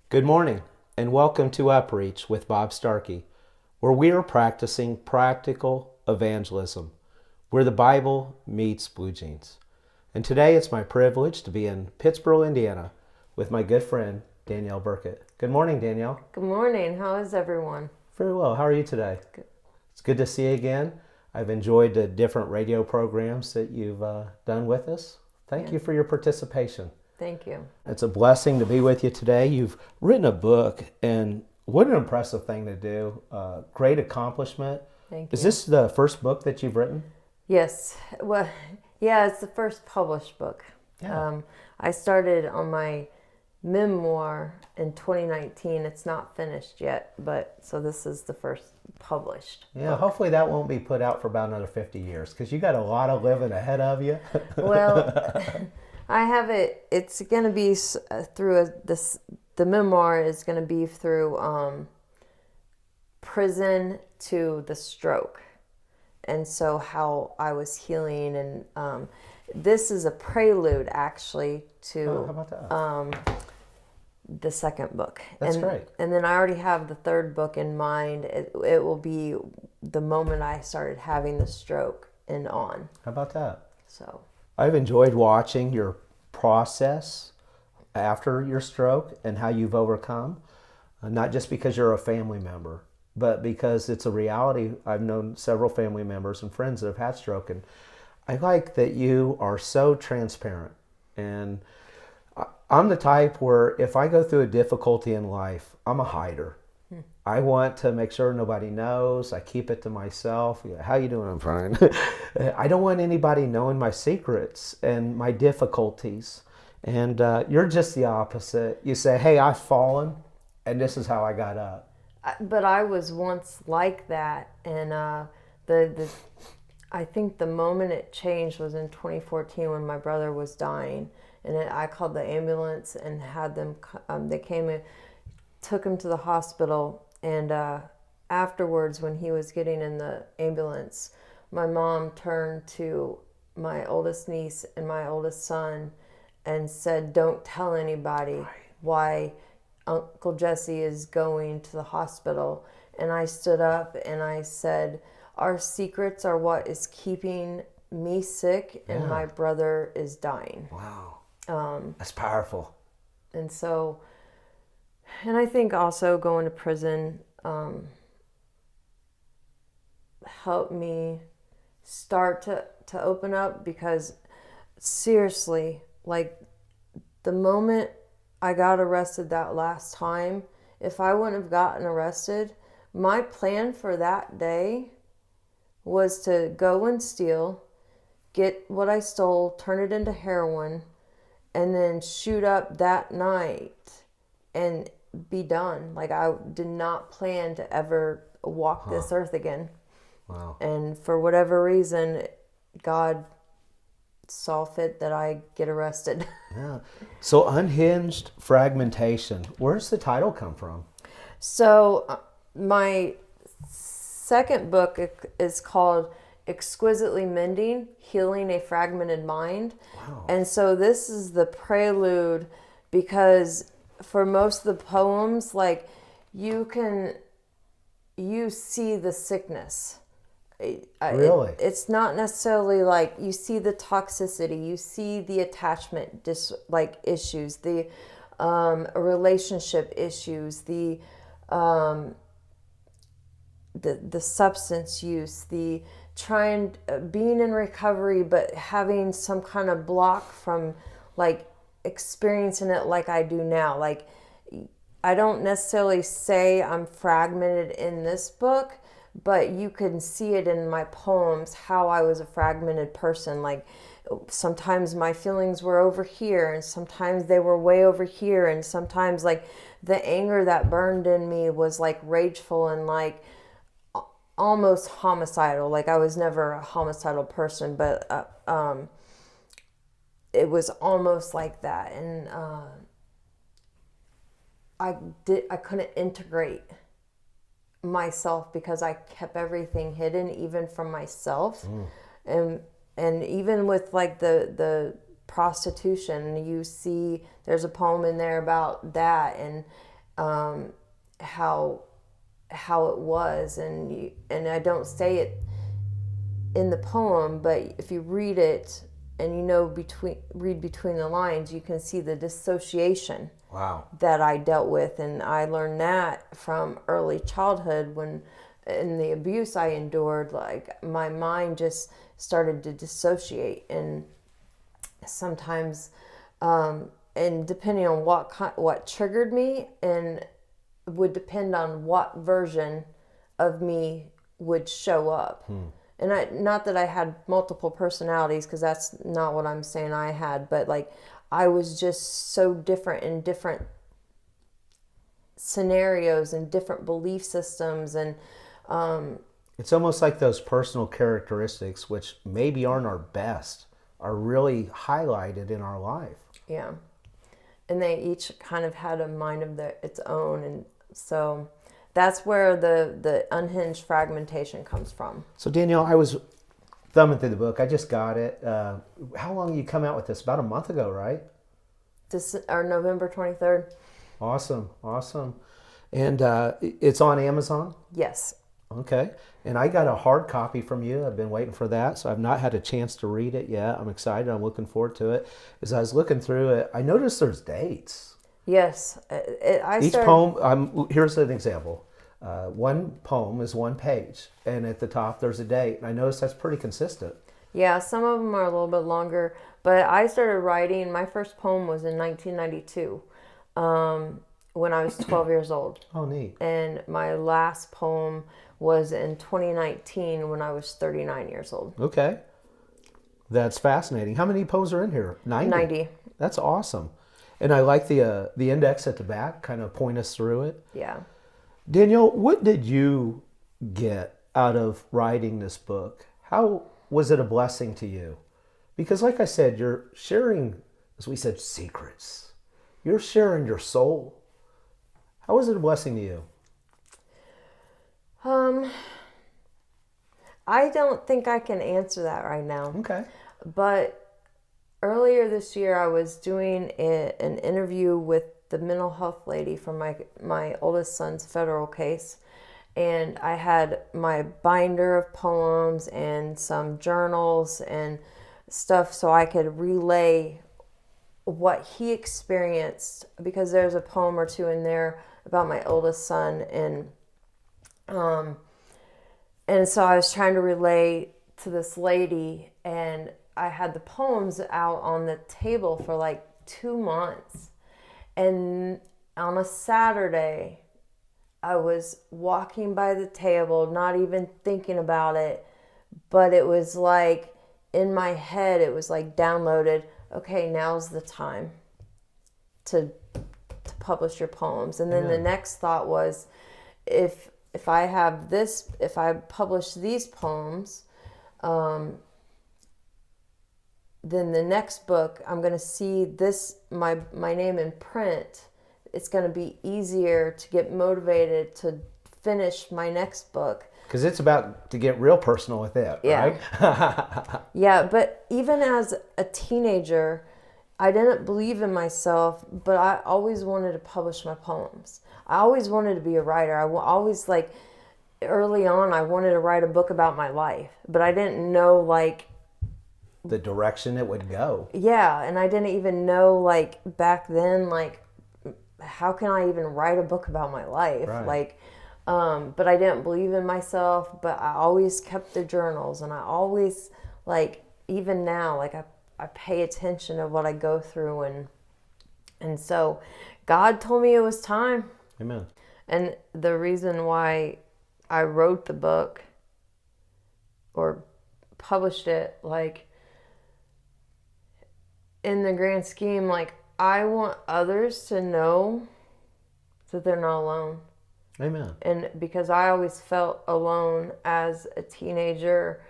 Good morning, and welcome to Upreach with Bob Starkey, where we are practicing practical evangelism, where the Bible meets blue jeans. And today it's my privilege to be in Pittsburgh, Indiana, with my good friend, Danielle Burkett. Good morning, Danielle. Good morning. How is everyone? Very well. How are you today? Good. It's good to see you again. I've enjoyed the different radio programs that you've done with us. Thank you for your participation. Thank you. It's a blessing to be with you today. You've written a book, and what an impressive thing to do. Great accomplishment. Thank Is you. this the first book that you've written? Yes. Well, yeah, it's the first published book. Yeah. I started on my memoir in 2019. It's not finished yet, but so this is the first published. Yeah, hopefully that won't be put out for about another 50 years because you got a lot of living ahead of you. Well, I have it. It's going to be through this. The memoir is going to be through prison to the stroke, and so how I was healing, and this is a prelude actually to How about that? the second book. That's great. And then I already have the third book in mind. It will be the moment I started having the stroke and on. How about that? So. I've enjoyed watching your process after your stroke and how you've overcome, not just because you're a family member, but because it's a reality. I've known several family members and friends that have had stroke, and I like that you are so transparent. And I'm the type where if I go through a difficulty in life, I'm a hider. I want to make sure nobody knows. I keep it to myself. How you doing? I'm fine. I don't want anybody knowing my secrets and my difficulties. And you're just the opposite. You say, hey, I've fallen, and this is how I got up. But I was once like that, and I think the moment it changed was in 2014 when my brother was dying, and I called the ambulance and had them. They came and took him to the hospital. And afterwards, when he was getting in the ambulance, my mom turned to my oldest niece and my oldest son and said, don't tell anybody why Uncle Jesse is going to the hospital. And I stood up and I said, our secrets are what is keeping me sick and my brother is dying. Wow. That's powerful. And so... And I think also going to prison helped me start to open up, because seriously, like the moment I got arrested that last time, if I wouldn't have gotten arrested, my plan for that day was to go and steal, get what I stole, turn it into heroin, and then shoot up that night and be done. Like, I did not plan to ever walk this earth again. Wow. And for whatever reason, God saw fit that I get arrested. Yeah. So Unhinged, Fragmentation, where's the title come from? So my second book is called Exquisitely Mending, Healing a Fragmented Mind. Wow. And so this is the prelude, because for most of the poems, like, you see the sickness. Really? It's not necessarily like you see the toxicity, you see the attachment issues, the relationship issues, the substance use, the being in recovery but having some kind of block from like experiencing it like I do now. Like, I don't necessarily say I'm fragmented in this book, but you can see it in my poems how I was a fragmented person. Like, sometimes my feelings were over here and sometimes they were way over here, and sometimes like the anger that burned in me was like rageful and like almost homicidal. Like, I was never a homicidal person, but it was almost like that. And I couldn't integrate myself because I kept everything hidden, even from myself. And even with like the prostitution, you see there's a poem in there about that. And how it was, and I don't say it in the poem, but if you read it and read between the lines, you can see the dissociation that I dealt with, and I learned that from early childhood when in the abuse I endured. Like my mind just started to dissociate, and sometimes and depending on what triggered me, and would depend on what version of me would show up. And not that I had multiple personalities, because that's not what I'm saying I had, but like I was just so different in different scenarios and different belief systems. And it's almost like those personal characteristics, which maybe aren't our best, are really highlighted in our life. Yeah. And they each kind of had a mind of its own. And so that's where the unhinged fragmentation comes from. So Danielle, I was thumbing through the book. I just got it. How long you come out with this? About a month ago, right? November 23rd. Awesome. And it's on Amazon? Yes. Okay. And I got a hard copy from you. I've been waiting for that, so I've not had a chance to read it yet. I'm excited. I'm looking forward to it. As I was looking through it, I noticed there's dates. Yes. Poem, here's an example. One poem is one page, and at the top there's a date. And I noticed that's pretty consistent. Yeah, some of them are a little bit longer, but I started writing, my first poem was in 1992, when I was 12 years old. Oh, neat. And my last poem was in 2019 when I was 39 years old. Okay. That's fascinating. How many poems are in here? 90? 90. That's awesome. And I like the index at the back, kind of point us through it. Yeah. Danielle, what did you get out of writing this book? How was it a blessing to you? Because like I said, you're sharing, as we said, secrets. You're sharing your soul. How was it a blessing to you? I don't think I can answer that right now. Okay. But earlier this year, I was doing an interview with the mental health lady from my oldest son's federal case. And I had my binder of poems and some journals and stuff so I could relay what he experienced, because there's a poem or two in there about my oldest son. And so I was trying to relay to this lady, and I had the poems out on the table for like 2 months. And on a Saturday, I was walking by the table, not even thinking about it, but it was like in my head, it was like downloaded, okay, now's the time to publish your poems. And then the next thought was, if I publish these poems, then the next book, I'm going to see my name in print. It's going to be easier to get motivated to finish my next book. Because it's about to get real personal with it, right? Yeah, but even as a teenager, I didn't believe in myself, but I always wanted to publish my poems. I always wanted to be a writer. I always, like, early on, I wanted to write a book about my life, but I didn't know, like, the direction it would go. Yeah, and I didn't even know, like, back then, like, how can I even write a book about my life? Right. Like, but I didn't believe in myself, but I always kept the journals, and I always, like, even now, like, I pay attention to what I go through, and so God told me it was time. Amen. And the reason why I wrote the book or published it, like, in the grand scheme, like, I want others to know that they're not alone. Amen. And because I always felt alone as a teenager,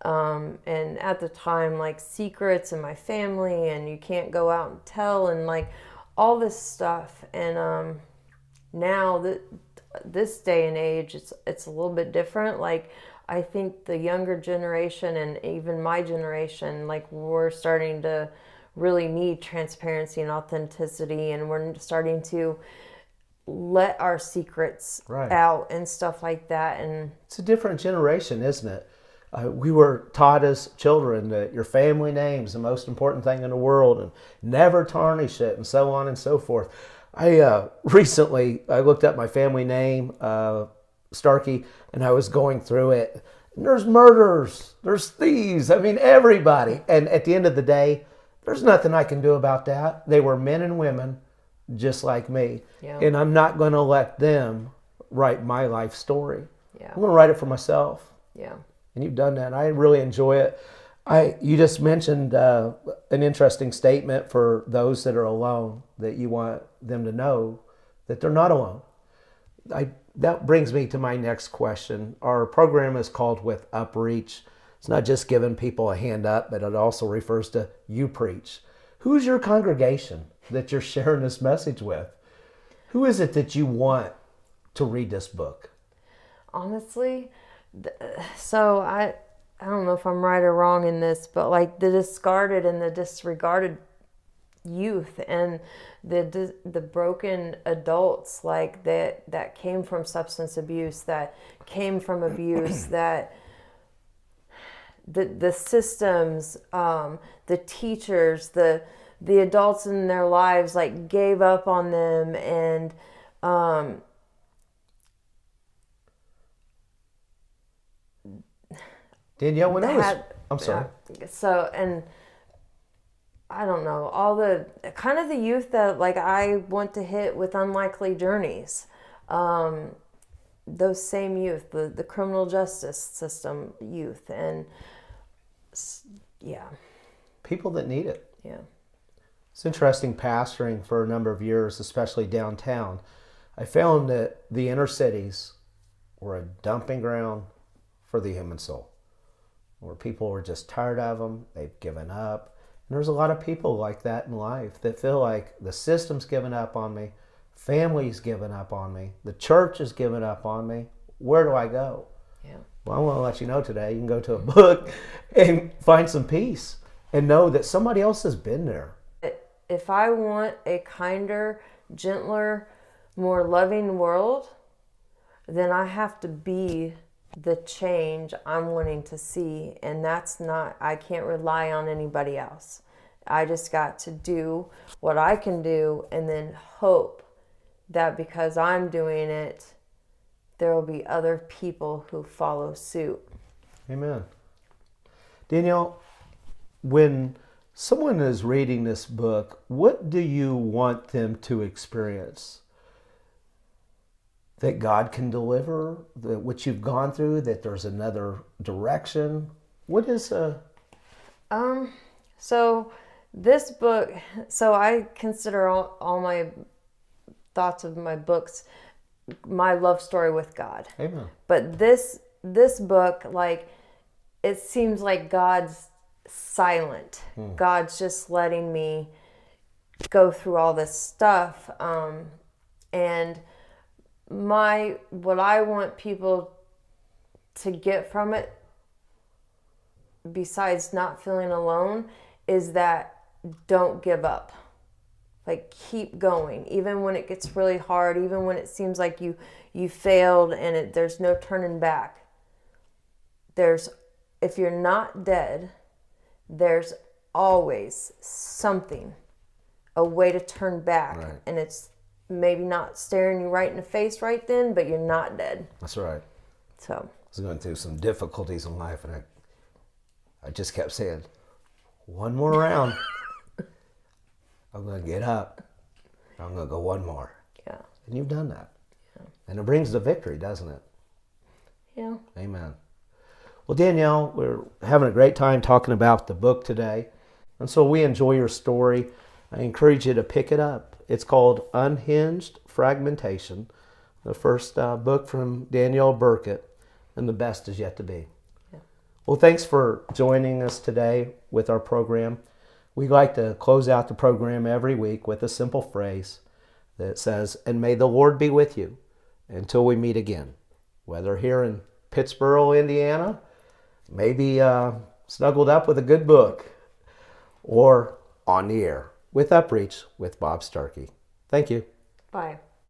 and at the time, like, secrets in my family, and you can't go out and tell, and, like, all this stuff. And now this day and age, it's a little bit different. Like, I think the younger generation and even my generation, like, we're starting to really need transparency and authenticity, and we're starting to let our secrets Right. out and stuff like that. And It's a different generation, isn't it? We were taught as children that your family name's the most important thing in the world and never tarnish it and so on and so forth. Recently I looked up my family name, Starkey, and I was going through it. And there's murderers, there's thieves, I mean everybody. And at the end of the day, there's nothing I can do about that. They were men and women just like me. Yeah. And I'm not going to let them write my life story. Yeah. I'm going to write it for myself. yeah. And you've done that. I really enjoy it. You just mentioned an interesting statement for those that are alone, that you want them to know that they're not alone. That brings me to my next question. Our program is called With Upreach. It's not just giving people a hand up, but it also refers to you preach. Who's your congregation that you're sharing this message with? Who is it that you want to read this book? Honestly, so I don't know if I'm right or wrong in this, but like the discarded and the disregarded youth and the broken adults, like that came from substance abuse, that came from abuse, that the systems, the teachers, the adults in their lives like gave up on them, and Danielle, I'm sorry. So, and I don't know, all the kind of the youth that like I want to hit with Unlikely Journeys. Those same youth, the criminal justice system youth, and yeah. People that need it. Yeah. It's interesting pastoring for a number of years, especially downtown. I found that the inner cities were a dumping ground for the human soul, where people were just tired of them, they've given up. And there's a lot of people like that in life that feel like the system's given up on me, family's given up on me, the church has given up on me. Where do I go? Yeah. Well, I want to let you know today, you can go to a book and find some peace and know that somebody else has been there. If I want a kinder, gentler, more loving world, then I have to be the change I'm wanting to see. And I can't rely on anybody else. I just got to do what I can do and then hope that because I'm doing it, there will be other people who follow suit. Amen. Danielle, when someone is reading this book, what do you want them to experience? That God can deliver, that what you've gone through, that there's another direction? What is So this book, so I consider all my thoughts of my books my love story with God. Amen. But this book, like, it seems like God's silent. God's just letting me go through all this stuff. And what I want people to get from it, besides not feeling alone, is that don't give up. Like, keep going, even when it gets really hard, even when it seems like you failed and there's no turning back. If you're not dead, there's always something, a way to turn back. Right. And it's maybe not staring you right in the face right then, but you're not dead. That's right. So I was going through some difficulties in life, and I just kept saying, one more round. I'm going to get up. I'm going to go one more. yeah. And you've done that. Yeah. And it brings the victory, doesn't it? Yeah. Amen. Well, Danielle, we're having a great time talking about the book today. And so we enjoy your story. I encourage you to pick it up. It's called Unhinged, Fragmentation, the first book from Danielle Burkett, and the best is yet to be. Yeah. Well, thanks for joining us today with our program. We like to close out the program every week with a simple phrase that says, and may the Lord be with you until we meet again, whether here in Pittsburgh, Indiana, maybe snuggled up with a good book, or on the air with Upreach with Bob Starkey. Thank you. Bye.